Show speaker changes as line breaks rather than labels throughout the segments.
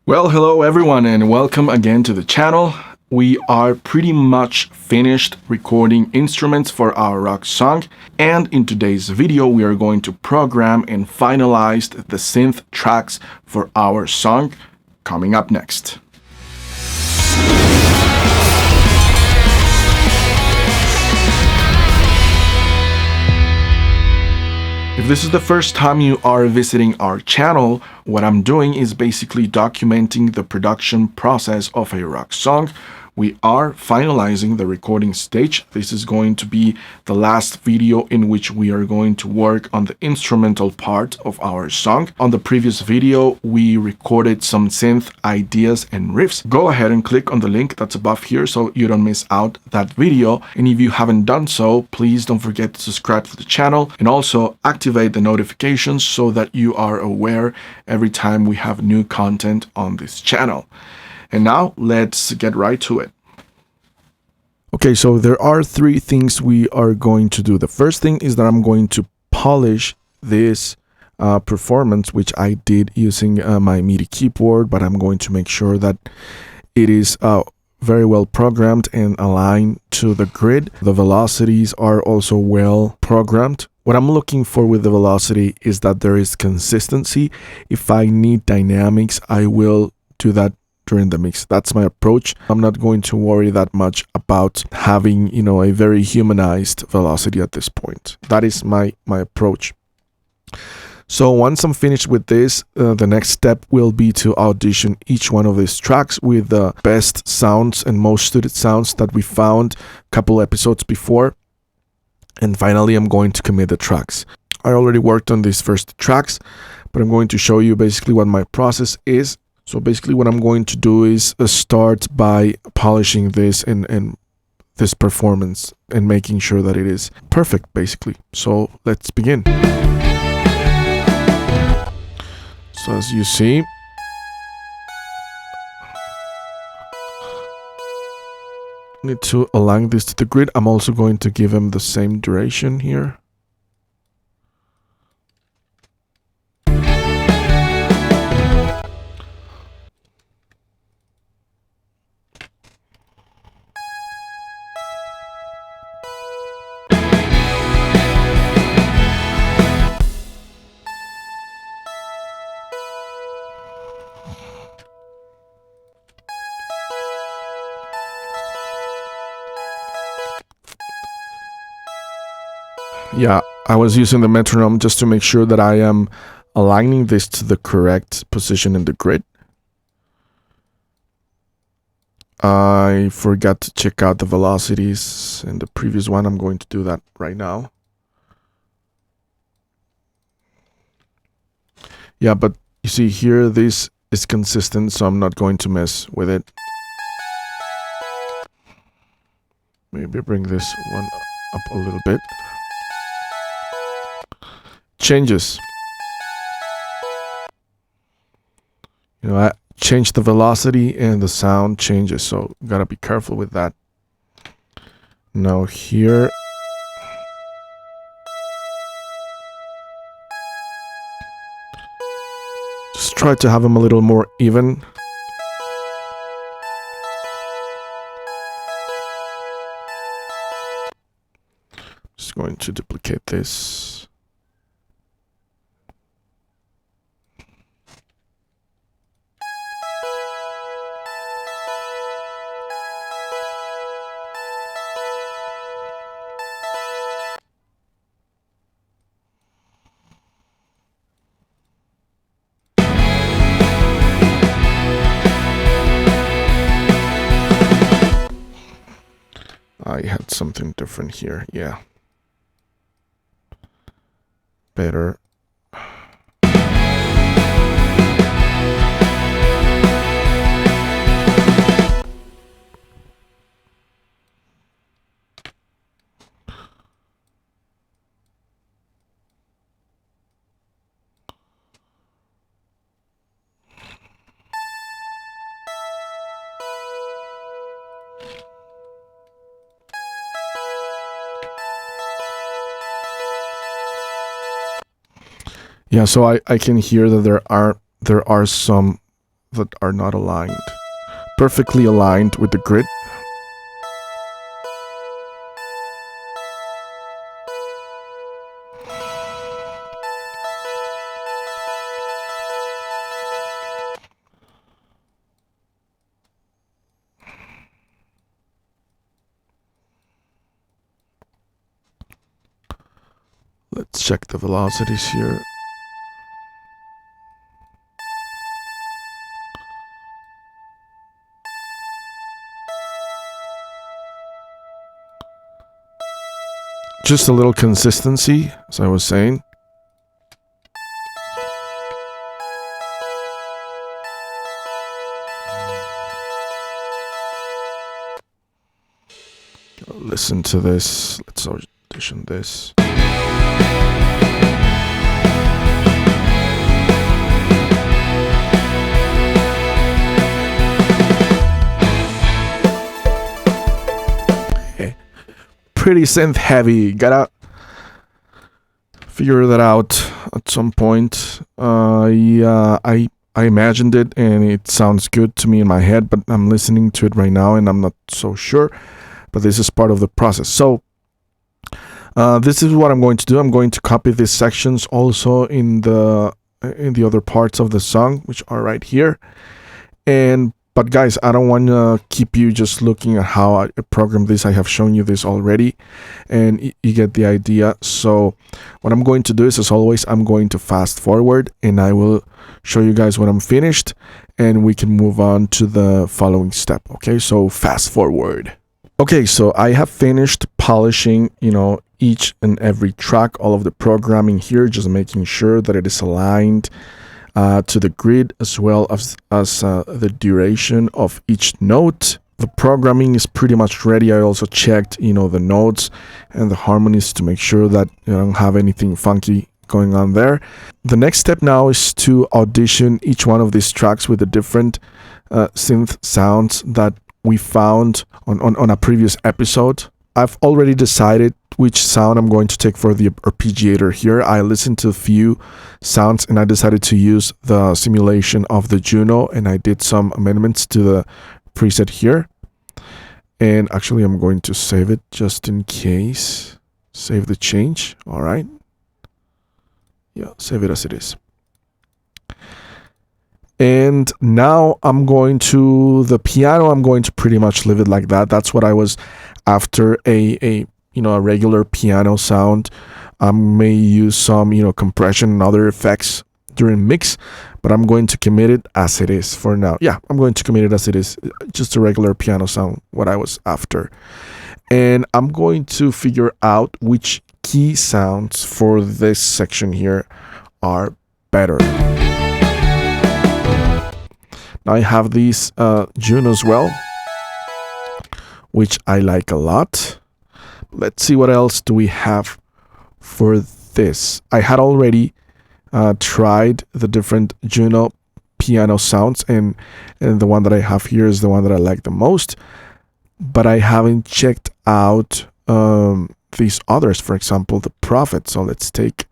Well, hello everyone and welcome again to the channel. We are pretty much finished recording instruments for our rock song, and in today's video we are going to program and finalize the synth tracks for our song. Coming up next. If this is the first time you are visiting our channel, what I'm doing is basically documenting the production process of a rock song. We are finalizing the recording stage. This is going to be the last video in which we are going to work on the instrumental part of our song. On the previous video, we recorded some synth ideas and riffs. Go ahead and click on the link that's above here so you don't miss out that video. And if you haven't done so, please don't forget to subscribe to the channel and also activate the notifications so that you are aware every time we have new content on this channel. And now let's get right to it. Okay, so there are three things we are going to do. The first thing is that I'm going to polish this performance, which I did using my MIDI keyboard, but I'm going to make sure that it is very well programmed and aligned to the grid. The velocities are also well programmed. What I'm looking for with the velocity is that there is consistency. If I need dynamics, I will do that during the mix. That's my approach. I'm not going to worry that much about having, a very humanized velocity at this point. That is my approach. So once I'm finished with this, the next step will be to audition each one of these tracks with the best sounds and most suited sounds that we found a couple episodes before. And finally, I'm going to commit the tracks. I already worked on these first tracks, but I'm going to show you basically what my process is. So basically what I'm going to do is start by polishing this and this performance and making sure that it is perfect, basically. So let's begin. So as you see, need to align this to the grid. I'm also going to give him the same duration here. Yeah, I was using the metronome just to make sure that I am aligning this to the correct position in the grid. I forgot to check out the velocities in the previous one. I'm going to do that right now. Yeah, but you see here, this is consistent, so I'm not going to mess with it. Maybe bring this one up a little bit. Changes. I change the velocity and the sound changes, so gotta be careful with that. Now here, just try to have them a little more even. Just going to duplicate this. I had something different here. Yeah. Better. Yeah, so I can hear that there are some that are not aligned. Perfectly aligned with the grid. Let's check the velocities here. Just a little consistency, as I was saying. Listen to this. Let's audition this. Pretty synth heavy. Gotta figure that out at some point. Yeah, I imagined it and it sounds good to me in my head, but I'm listening to it right now and I'm not so sure. But this is part of the process. So this is what I'm going to do. I'm going to copy these sections also in the other parts of the song, which are right here. But guys, I don't want to keep you just looking at how I program this. I have shown you this already, and you get the idea. So what I'm going to do is, as always, I'm going to fast forward, and I will show you guys when I'm finished, and we can move on to the following step. Okay, so fast forward. Okay, so I have finished polishing, each and every track, all of the programming here, just making sure that it is aligned to the grid, as well as the duration of each note. The programming is pretty much ready. I also checked, the notes and the harmonies to make sure that you don't have anything funky going on there. The next step now is to audition each one of these tracks with the different synth sounds that we found on a previous episode. I've already decided which sound I'm going to take for the arpeggiator here. I listened to a few sounds and I decided to use the simulation of the Juno, and I did some amendments to the preset here. And actually I'm going to save it just in case. Save the change. All right. Yeah, save it as it is. And now I'm going to the piano. I'm going to pretty much leave it like that. That's what I was after, a regular piano sound. I may use some, compression and other effects during mix, but I'm going to commit it as it is for now. Yeah, I'm going to commit it as it is. Just a regular piano sound, what I was after. And I'm going to figure out which key sounds for this section here are better. Now I have these Juno as well, which I like a lot. Let's see what else do we have for this. I had already tried the different Juno piano sounds, and the one that I have here is the one that I like the most. But I haven't checked out these others, for example, the Prophet. So let's take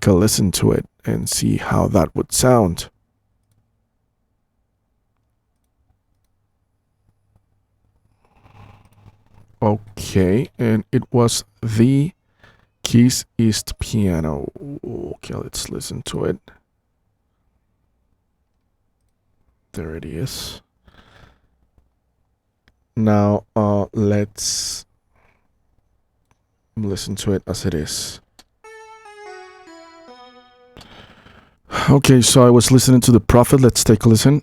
a listen to it and see how that would sound. Okay, and it was the Keys East piano. Okay, let's listen to it. There it is. Now, let's listen to it as it is. Okay, so I was listening to the Prophet. Let's take a listen.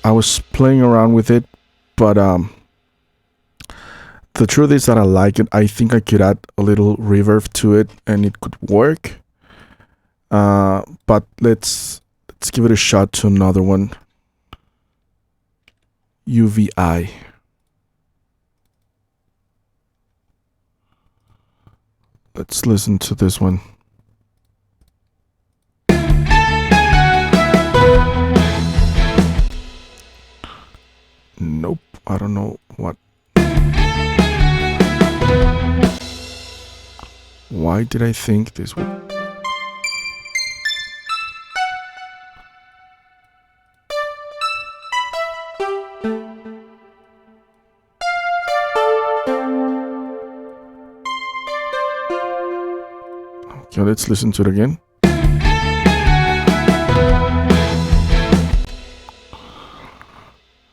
I was playing around with it, but the truth is that I like it. I think I could add a little reverb to it and it could work. But let's give it a shot to another one. UVI. Let's listen to this one. Nope, I don't know what. Why did I think this would? Okay, let's listen to it again.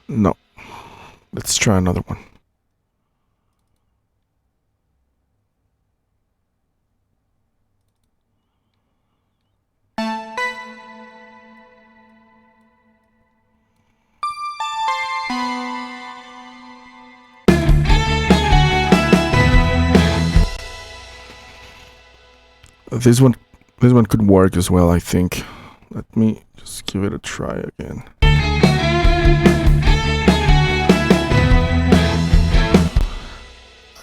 No. Let's try another one. This one could work as well, I think. Let me just give it a try again.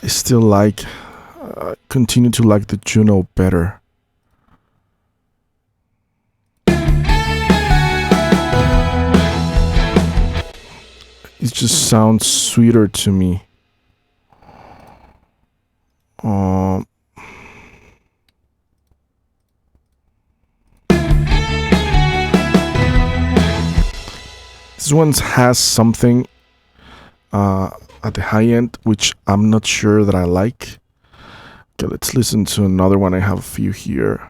I still continue to like the Juno better. It just sounds sweeter to me. This one has something at the high end which I'm not sure that I like. Okay, let's listen to another one. I have a few here.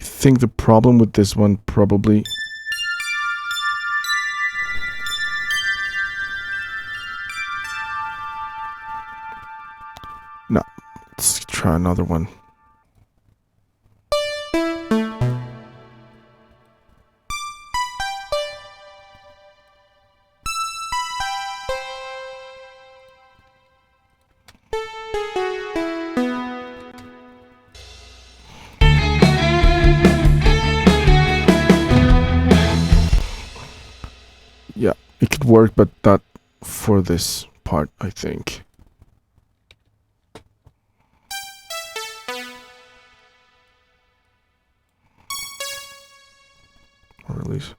I think the problem with this one probably no. Let's try another one. Yeah, it could work, but not for this part, I think. Or release.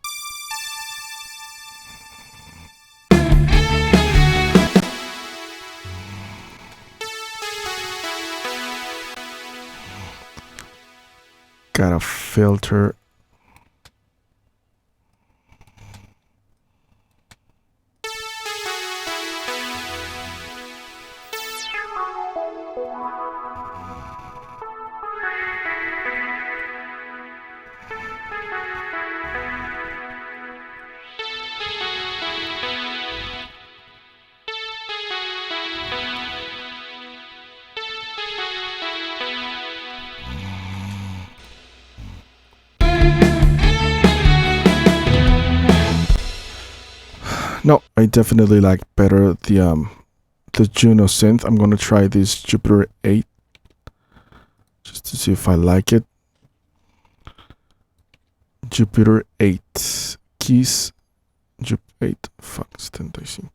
Got a filter. No, I definitely like better the Juno synth. I'm gonna try this Jupiter 8 just to see if I like it. Jupiter 8 keys. Jupiter 8 fuck 75.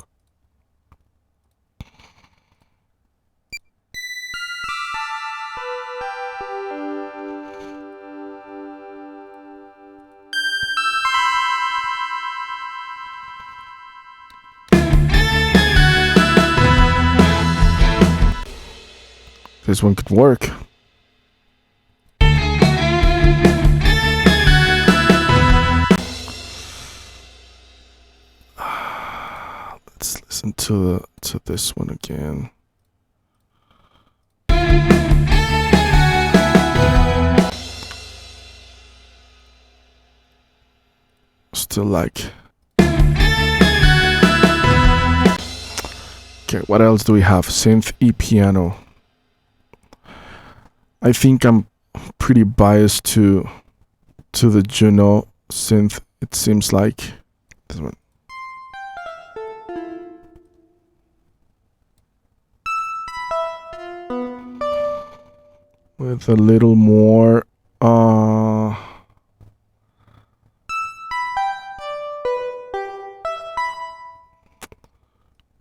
This one could work. Let's listen to this one again. Still like. Okay, what else do we have? Synth E piano. I think I'm pretty biased to the Juno synth. It seems like this one. With a little more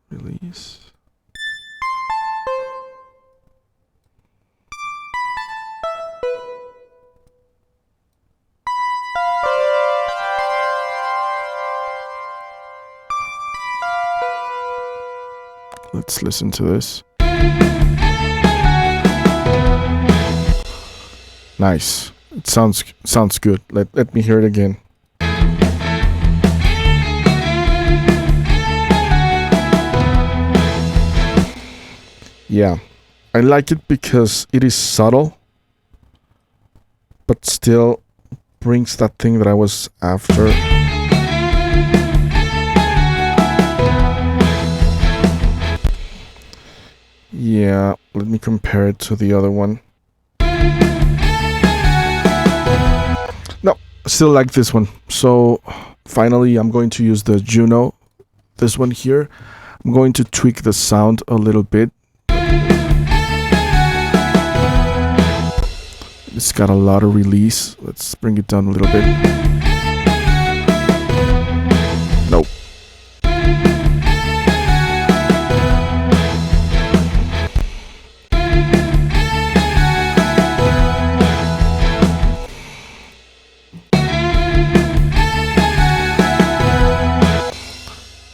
release. Let's listen to this. Nice. It sounds good. Let me hear it again. Yeah, I like it because it is subtle, but still brings that thing that I was after. Yeah, let me compare it to the other one. No, still like this one. So finally, I'm going to use the Juno, this one here. I'm going to tweak the sound a little bit. It's got a lot of release. Let's bring it down a little bit. Nope.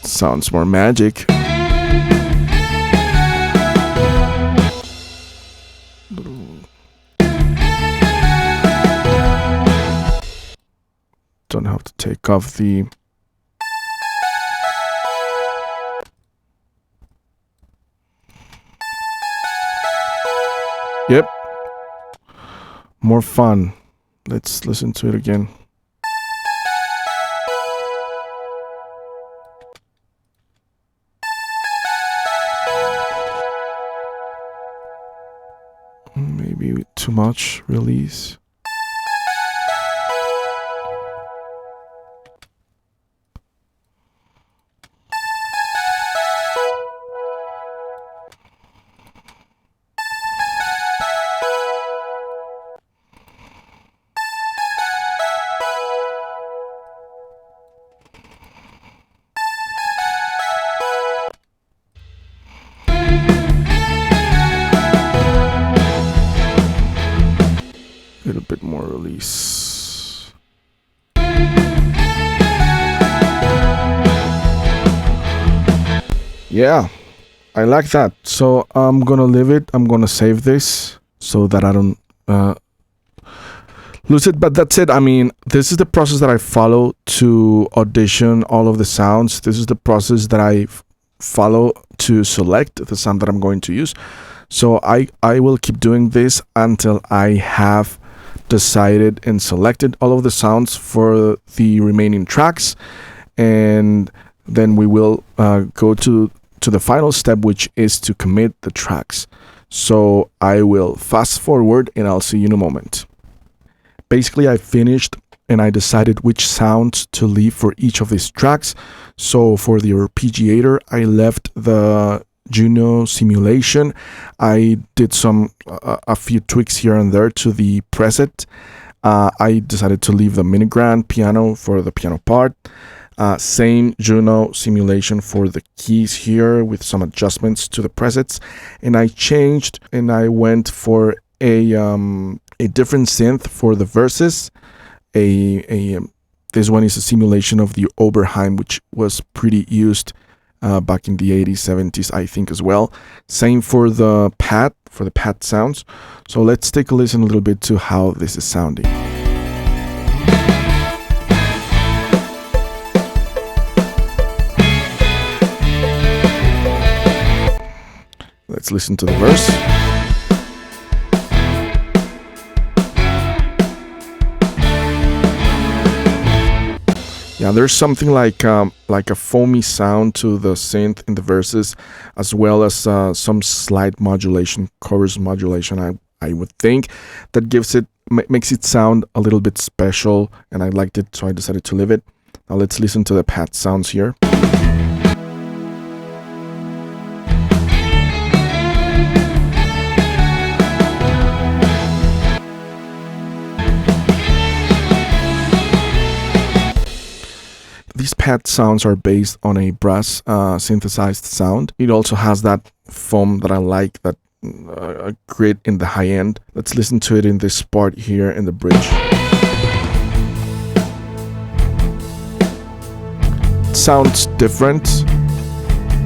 Sounds more magic. Don't have to take off the... Yep. More fun. Let's listen to it again. Maybe too much release. A little bit more release. Yeah, I like that. So I'm gonna leave it. I'm gonna save this so that I don't lose it. But that's it. I mean, this is the process that I follow to audition all of the sounds. This is the process that I follow to select the sound that I'm going to use. So I will keep doing this until I have decided and selected all of the sounds for the remaining tracks, and then we will go to the final step, which is to commit the tracks. So I will fast forward and I'll see you in a moment. Basically, I finished and I decided which sounds to leave for each of these tracks. So for the arpeggiator, I left the Juno simulation. I did a few tweaks here and there to the preset. I decided to leave the mini grand piano for the piano part. Same Juno simulation for the keys here with some adjustments to the presets. And I changed and I went for a different synth for the verses. This one is a simulation of the Oberheim, which was pretty used back in the 80s, 70s, I think as well. Same for the pad sounds. So let's take a listen a little bit to how this is sounding. Let's listen to the verse. Yeah, there's something like a foamy sound to the synth in the verses, as well as some slight modulation, chorus modulation. I would think that makes it sound a little bit special, and I liked it, so I decided to leave it. Now let's listen to the pad sounds here. These pad sounds are based on a brass synthesized sound. It also has that foam that I like, that grit in the high end. Let's listen to it in this part here in the bridge. It sounds different,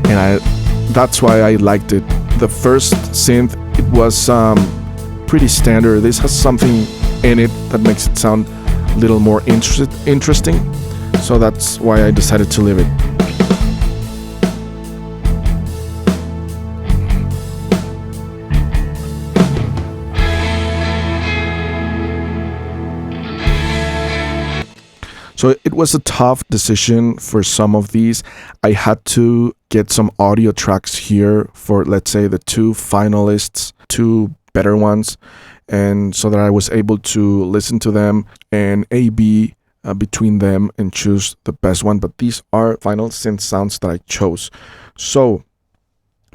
and that's why I liked it. The first synth, it was pretty standard. This has something in it that makes it sound a little more interesting. So that's why I decided to leave it. So it was a tough decision for some of these. I had to get some audio tracks here for, let's say, the two finalists, two better ones, and so that I was able to listen to them and A/B between them and choose the best one. But these are final synth sounds that I chose. So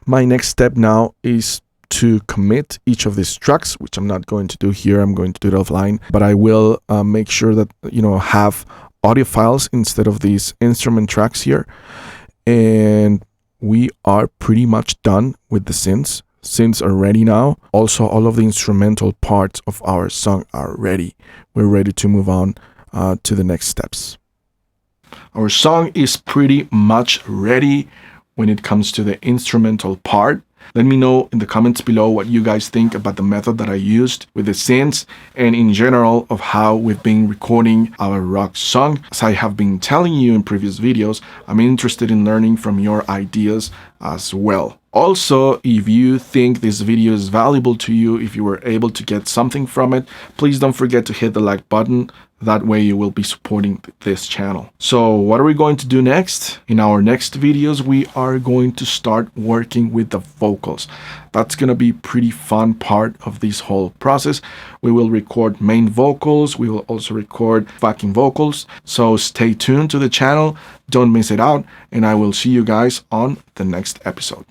my next step now is to commit each of these tracks, which I'm not going to do here. I'm going to do it offline, but I will make sure that, have audio files instead of these instrument tracks here. And we are pretty much done with the synths. Synths are ready now. Also, all of the instrumental parts of our song are ready. We're ready to move on to the next steps. Our song is pretty much ready when it comes to the instrumental part. Let me know in the comments below what you guys think about the method that I used with the synths and in general of how we've been recording our rock song. As I have been telling you in previous videos, I'm interested in learning from your ideas as well. Also, if you think this video is valuable to you, if you were able to get something from it, please don't forget to hit the like button. That way you will be supporting this channel. So what are we going to do next? In our next videos, we are going to start working with the vocals. That's going to be a pretty fun part of this whole process. We will record main vocals. We will also record backing vocals. So stay tuned to the channel. Don't miss it out. And I will see you guys on the next episode.